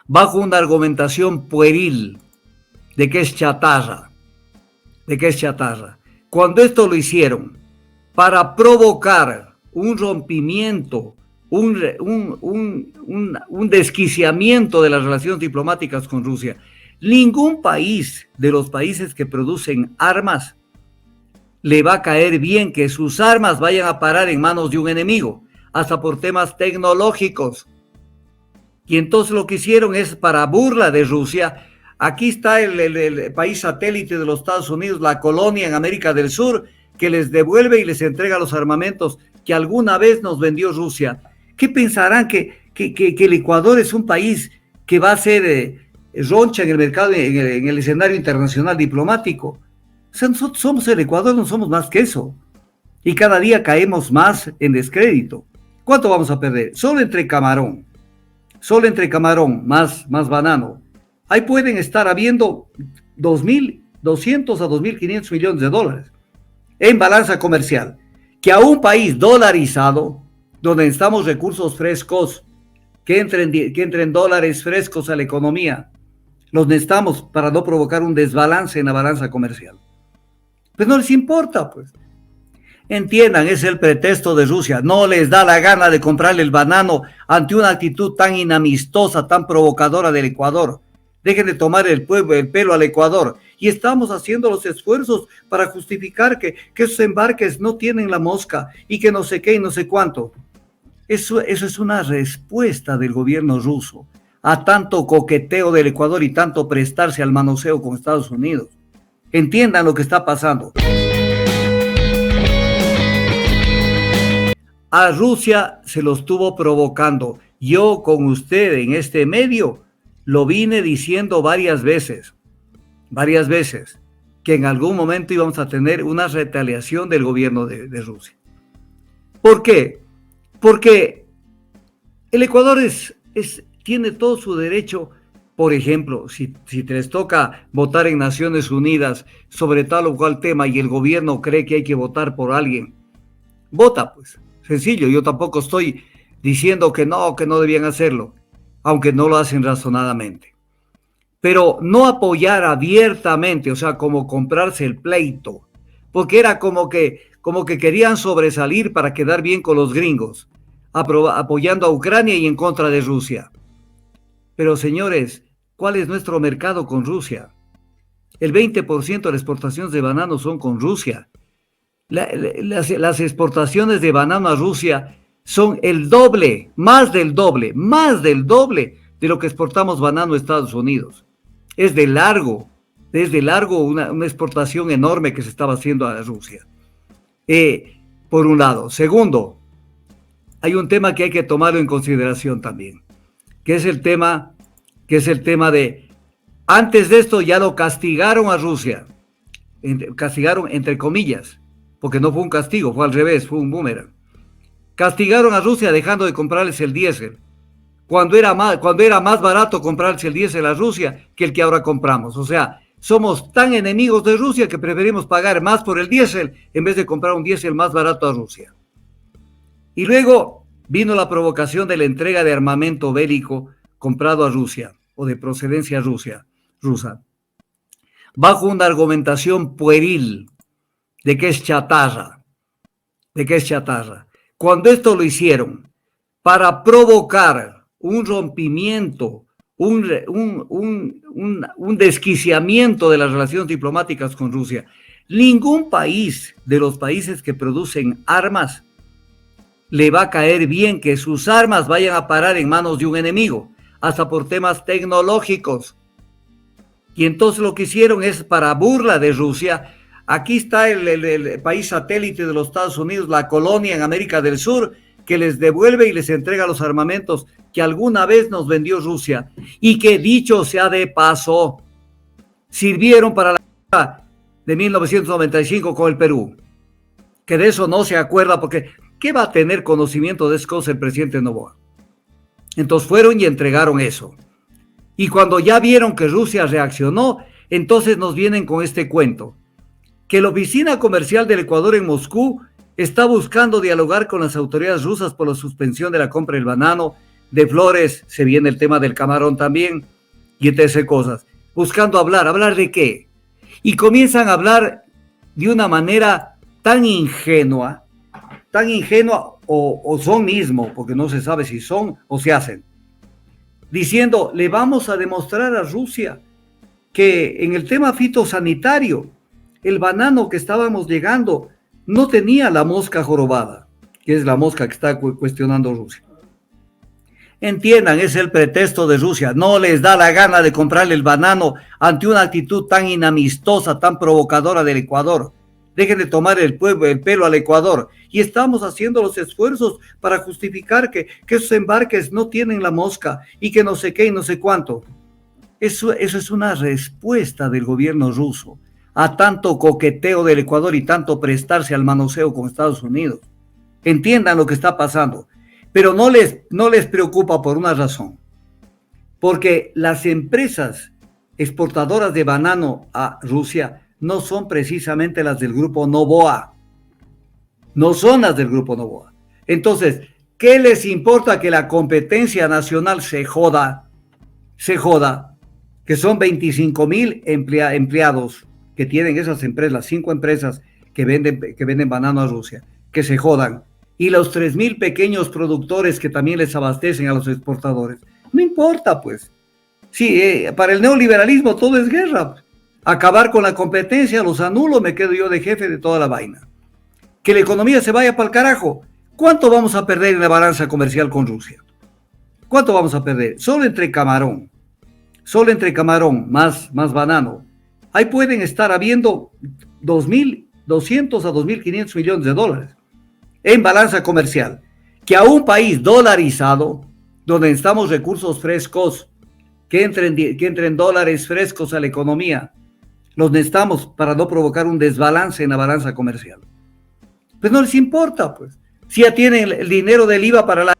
bajo una argumentación pueril de que es chatarra, Cuando esto lo hicieron para provocar un rompimiento, un desquiciamiento de las relaciones diplomáticas con Rusia, ningún país de los países que producen armas le va a caer bien que sus armas vayan a parar en manos de un enemigo, hasta por temas tecnológicos. Y entonces lo que hicieron es, para burla de Rusia, aquí está el país satélite de los Estados Unidos, la colonia en América del Sur, que les devuelve y les entrega los armamentos que alguna vez nos vendió Rusia. ¿Qué pensarán que el Ecuador es un país que va a ser roncha en el mercado, en el escenario internacional diplomático? O sea, nosotros somos el Ecuador, no somos más que eso. Y cada día caemos más en descrédito. ¿Cuánto vamos a perder? Solo entre camarón, más banano. Ahí pueden estar habiendo 2.200 a 2.500 millones de dólares en balanza comercial. Que a un país dolarizado, donde necesitamos recursos frescos, que entren dólares frescos a la economía, los necesitamos para no provocar un desbalance en la balanza comercial. Pues no les importa, pues. Entiendan, es el pretexto de Rusia. No les da la gana de comprarle el banano ante una actitud tan inamistosa, tan provocadora del Ecuador. Dejen de tomar el pelo al Ecuador. Y estamos haciendo los esfuerzos para justificar que esos embarques no tienen la mosca y que no sé qué y no sé cuánto. Eso es una respuesta del gobierno ruso a tanto coqueteo del Ecuador y tanto prestarse al manoseo con Estados Unidos. Entiendan lo que está pasando. A Rusia se lo estuvo provocando. Yo con usted en este medio lo vine diciendo varias veces, que en algún momento íbamos a tener una retaliación del gobierno de Rusia. ¿Por qué? Porque el Ecuador tiene todo su derecho. Por ejemplo, si te les toca votar en Naciones Unidas sobre tal o cual tema y el gobierno cree que hay que votar por alguien, vota, pues. Sencillo, yo tampoco estoy diciendo que no debían hacerlo, aunque no lo hacen razonadamente. Pero no apoyar abiertamente, o sea, como comprarse el pleito, porque era como que querían sobresalir para quedar bien con los gringos, apoyando a Ucrania y en contra de Rusia. Pero señores, ¿cuál es nuestro mercado con Rusia? El 20% de las exportaciones de banano son con Rusia. Las exportaciones de banano a Rusia son el doble, más del doble de lo que exportamos banano a Estados Unidos. Es de largo una exportación enorme que se estaba haciendo a Rusia. Por un lado. Segundo, hay un tema que hay que tomarlo en consideración también, que es el tema de, antes de esto ya lo castigaron a Rusia, castigaron entre comillas, porque no fue un castigo, fue al revés, fue un boomerang. Castigaron a Rusia dejando de comprarles el diésel, cuando era más barato comprarles el diésel a Rusia que el que ahora compramos. O sea, somos tan enemigos de Rusia que preferimos pagar más por el diésel en vez de comprar un diésel más barato a Rusia. Y luego vino la provocación de la entrega de armamento bélico comprado a Rusia o de procedencia rusa, bajo una argumentación pueril de que es chatarra. Cuando esto lo hicieron para provocar un rompimiento, un desquiciamiento de las relaciones diplomáticas con Rusia, ningún país de los países que producen armas le va a caer bien que sus armas vayan a parar en manos de un enemigo, hasta por temas tecnológicos. Y entonces lo que hicieron es, para burla de Rusia, aquí está el país satélite de los Estados Unidos, la colonia en América del Sur, que les devuelve y les entrega los armamentos que alguna vez nos vendió Rusia y que, dicho sea de paso, sirvieron para la guerra de 1995 con el Perú. Que de eso no se acuerda, porque ¿qué va a tener conocimiento de esas cosas el presidente Noboa? Entonces fueron y entregaron eso. Y cuando ya vieron que Rusia reaccionó, entonces nos vienen con este cuento, que la oficina comercial del Ecuador en Moscú está buscando dialogar con las autoridades rusas por la suspensión de la compra del banano de flores, se viene el tema del camarón también, y etc. cosas. Buscando ¿hablar de qué? Y comienzan a hablar de una manera tan ingenua o son mismo, porque no se sabe si son o se hacen, diciendo, le vamos a demostrar a Rusia que en el tema fitosanitario, el banano que estábamos llegando no tenía la mosca jorobada, que es la mosca que está cuestionando Rusia. Entiendan, es el pretexto de Rusia. No les da la gana de comprarle el banano ante una actitud tan inamistosa, tan provocadora del Ecuador. Dejen de tomar el pelo al Ecuador. Y estamos haciendo los esfuerzos para justificar que esos embarques no tienen la mosca y que no sé qué y no sé cuánto. Eso es una respuesta del gobierno ruso a tanto coqueteo del Ecuador y tanto prestarse al manoseo con Estados Unidos. Entiendan lo que está pasando. Pero no les preocupa por una razón. Porque las empresas exportadoras de banano a Rusia no son precisamente las del grupo Novoa. No son las del grupo Novoa. Entonces, ¿qué les importa que la competencia nacional se joda? Que son 25,000 empleados que tienen esas empresas, las 5 empresas que venden banano a Rusia, que se jodan. Y los 3,000 pequeños productores que también les abastecen a los exportadores. No importa, pues. Sí, para el neoliberalismo todo es guerra. Acabar con la competencia, los anulo, me quedo yo de jefe de toda la vaina. Que la economía se vaya para el carajo. ¿Cuánto vamos a perder en la balanza comercial con Rusia? ¿Cuánto vamos a perder? Solo entre camarón, más banano. Ahí pueden estar habiendo 2.200 a 2.500 millones de dólares en balanza comercial, que a un país dolarizado, donde necesitamos recursos frescos, que entren dólares frescos a la economía, los necesitamos para no provocar un desbalance en la balanza comercial. Pues no les importa, pues. Si ya tienen el dinero del IVA para la...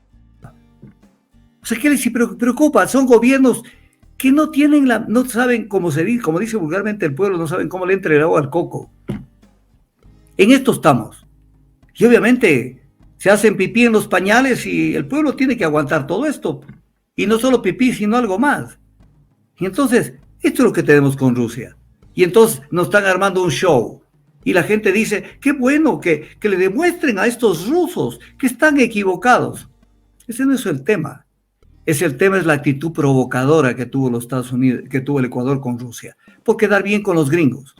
O sea, ¿qué les preocupa? Son gobiernos que no tienen no saben, como dice vulgarmente el pueblo, no saben cómo le entra el agua al coco. En esto estamos. Y obviamente se hacen pipí en los pañales y el pueblo tiene que aguantar todo esto. Y no solo pipí, sino algo más. Y entonces, esto es lo que tenemos con Rusia. Y entonces nos están armando un show. Y la gente dice, qué bueno que le demuestren a estos rusos que están equivocados. Ese no es el tema. El tema es la actitud provocadora que tuvo los Estados Unidos, que tuvo el Ecuador con Rusia. Por quedar bien con los gringos.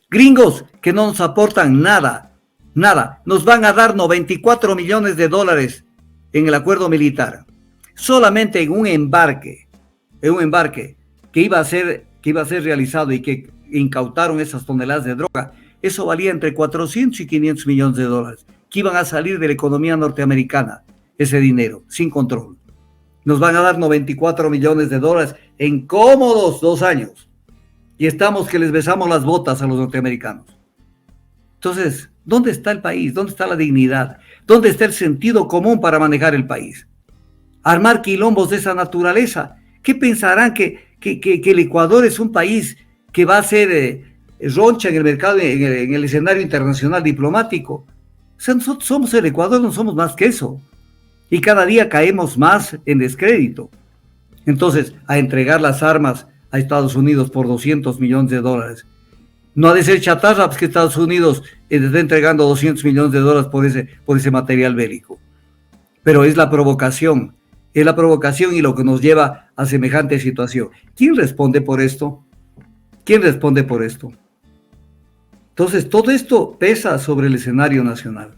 Gringos que no nos aportan nada. Nada, nos van a dar 94 millones de dólares en el acuerdo militar. Solamente en un embarque que iba a ser realizado y que incautaron esas toneladas de droga, eso valía entre 400 y 500 millones de dólares, que iban a salir de la economía norteamericana, ese dinero, sin control. Nos van a dar 94 millones de dólares en cómodos 2 años. Y estamos que les besamos las botas a los norteamericanos. Entonces, ¿dónde está el país? ¿Dónde está la dignidad? ¿Dónde está el sentido común para manejar el país? Armar quilombos de esa naturaleza. ¿Qué pensarán que el Ecuador es un país que va a ser roncha en el mercado, en el escenario internacional diplomático? O sea, nosotros somos el Ecuador, no somos más que eso. Y cada día caemos más en descrédito. Entonces, a entregar las armas a Estados Unidos por 200 millones de dólares. No ha de ser chatarra, pues que Estados Unidos está entregando 200 millones de dólares por ese material bélico. Pero es la provocación y lo que nos lleva a semejante situación. ¿Quién responde por esto? Entonces, todo esto pesa sobre el escenario nacional.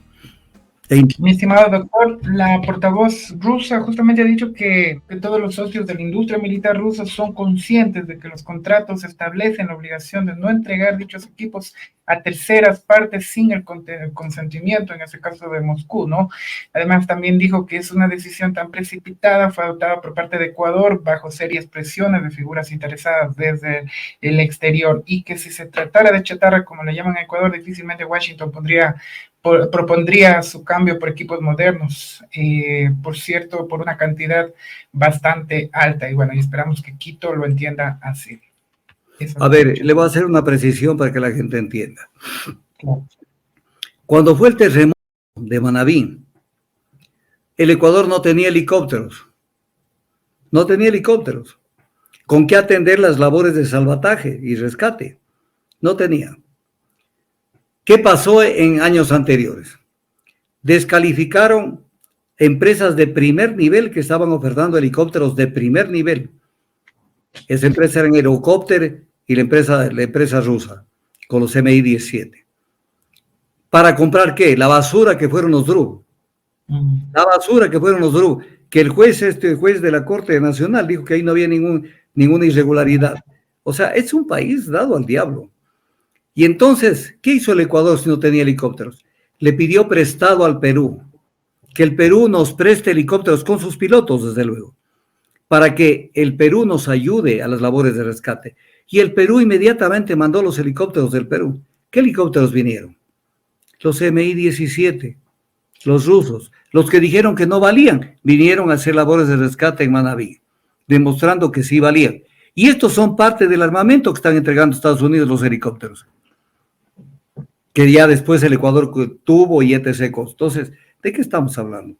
Mi estimado doctor, la portavoz rusa justamente ha dicho que todos los socios de la industria militar rusa son conscientes de que los contratos establecen la obligación de no entregar dichos equipos a terceras partes sin el consentimiento, en este caso de Moscú, ¿no? Además, también dijo que es una decisión tan precipitada, fue adoptada por parte de Ecuador bajo serias presiones de figuras interesadas desde el exterior, y que si se tratara de chatarra, como le llaman a Ecuador, difícilmente Washington propondría su cambio por equipos modernos, por cierto, por una cantidad bastante alta. Y bueno, y esperamos que Quito lo entienda así. A ver, le voy a hacer una precisión para que la gente entienda. Claro. Cuando fue el terremoto de Manabí, el Ecuador no tenía helicópteros, No tenía helicópteros. ¿Con qué atender las labores de salvataje y rescate? No tenía. ¿Qué pasó en años anteriores? Descalificaron empresas de primer nivel que estaban ofertando helicópteros de primer nivel. Esa empresa era Aerocopter y la empresa rusa, con los Mi-17. ¿Para comprar qué? La basura que fueron los DRU. La basura que fueron los DRU. Que el juez de la Corte Nacional dijo que ahí no había ninguna irregularidad. O sea, es un país dado al diablo. Y entonces, ¿qué hizo el Ecuador si no tenía helicópteros? Le pidió prestado al Perú, que el Perú nos preste helicópteros con sus pilotos, desde luego, para que el Perú nos ayude a las labores de rescate. Y el Perú inmediatamente mandó los helicópteros del Perú. ¿Qué helicópteros vinieron? Los Mi-17, los rusos, los que dijeron que no valían, vinieron a hacer labores de rescate en Manabí, demostrando que sí valían. Y estos son parte del armamento que están entregando Estados Unidos, los helicópteros, que ya después el Ecuador tuvo y etc. Entonces, ¿de qué estamos hablando?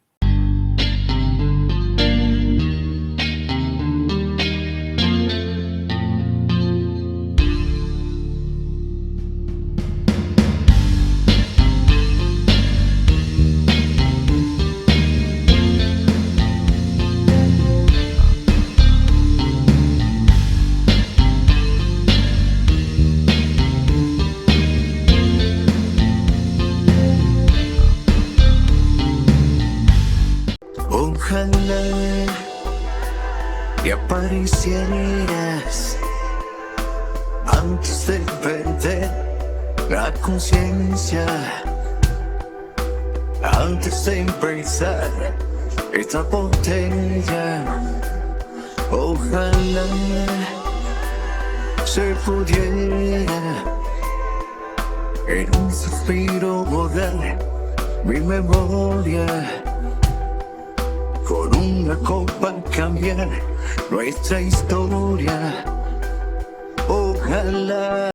Ojalá que aparecieras antes de perder la conciencia, antes de empezar esta botella. Ojalá se pudiera en un suspiro borrar mi memoria, con una copa cambiar nuestra historia. Ojalá.